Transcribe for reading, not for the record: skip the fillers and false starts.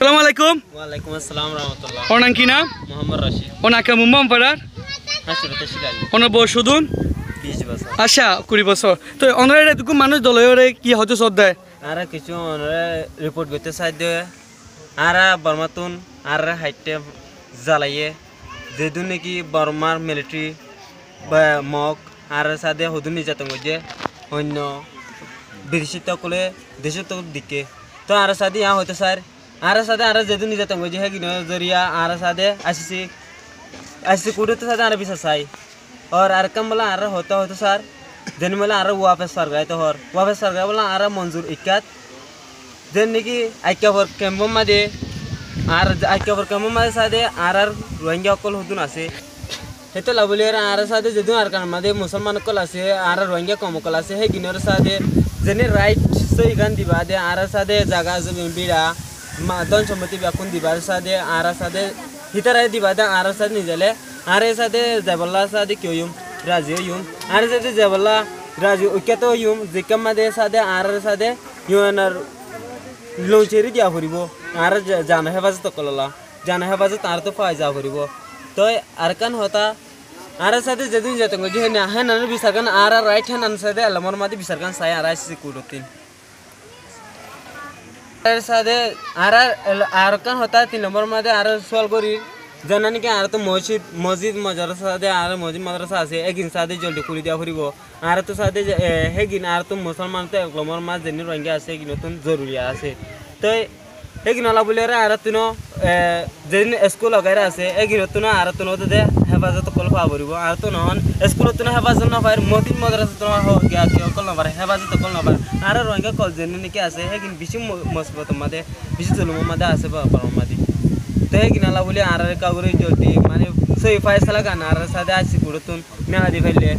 সালামু আলাইকুম। ওয়ালাইকুম আসসালাম রাহমাতুল্লাহ। ওনার কি নাম? মোহাম্মদ রশিদ। ওনাকে মুম্বাম পাড়ার হাসিরতে শিকারি ওনার বয়স শুধুন 20 বছর। আচ্ছা 20 বছর। তো ওনারা এটুকু মানুষ দলরে কি হতে শ্রদ্ধায় আর কিছু রিপোর্ট করতে সাহায্য আর বর্মাতুন আর হাইটে জ্বালাইয়ে যেদিন নাকি বর্মার মিলিটারি বা মগ আর সাথে হদুন নির্যাতন করছে অন্য বিদেশি তকলে দেশের তক দিকে তো আর সাথে ইয়া হইতে স্যার আর সাথে আর যেদিন নির্যাতন করছে হ্যাঁ কিনা জরিয়া আর সাথে আসছি কুড়তে সাথে আর bisa চাই और अरकम बोला आरा होता सर दिन बोला आरा वापस सर गए तो और वापस सर गए बोला आरा मंजूर इक्कत दिन की आइक्या फॉर कैम्बो मध्ये आर आइक्या फॉर कैम्बो मध्ये साधे आर रोहिंग्या कल होतून असे हे तो लाभले आरा साधे जदून अरकान मध्ये मुसलमान कल असे आरा रोहिंग्या कम कल असे हे गिनर साधे जने राइट सही गान दिबा दे आरा साधे जागा जमीन बिडा दोन संमती व्याकून दिबा साधे आरा साधे हितर दिबा दे आरा साधे निजले आरे साधे जबल्ला साधे क्यों यूं राजी यूं आरे साधे जबल्ला राजी क्या तो यूं जिकम मध्ये साधे आरे साधे यूं नर लोचेरी दिया फुरीबो आरे जाना है बाजू तो कलला जाना है बाजू तार तो फायदा फुरीबो तो अरकान होता आरे साधे जदून जाते हैं जो है नर बिसरकान आरा राइट है नन साधे अलमर मादी बिसरकान साय आरा से कूड़ोतीन आरे साधे आरा अरकान होता 3 नंबर मादे आरा सोल गोरी জানানি কি আর তো মসজিদ মাদ্রাসা সাথে আর মসজিদ মাদ্রাসা আছে একদিন সাথে জলদি খুলি দেওয়া ফুরিব আর তো সাথে হেগিন আর তো মুসলমান তো একলমর মাছ যেন রঙে আছে কি নতুন জরুরি আছে তো হেগিন আলা বলে আর তুন যেদিন স্কুল লগাই আছে এগিন তুন আর তুন দে হেফাজত কল পাওয়া ফুরিব আর তো নহন স্কুল তুন হেফাজত না পায় মসজিদ মাদ্রাসা তো গিয়া কল না পারে হেফাজত কল না পারে আর রঙে কল যেন নাকি আছে হেগিন বেশি মসবত মাদে বেশি জলুম মাদে আছে বা মাদি गिनाला बोले आर कागुरी जोटी माने सही फैसला का नार सादे आज कुडतून मेला दिखाइले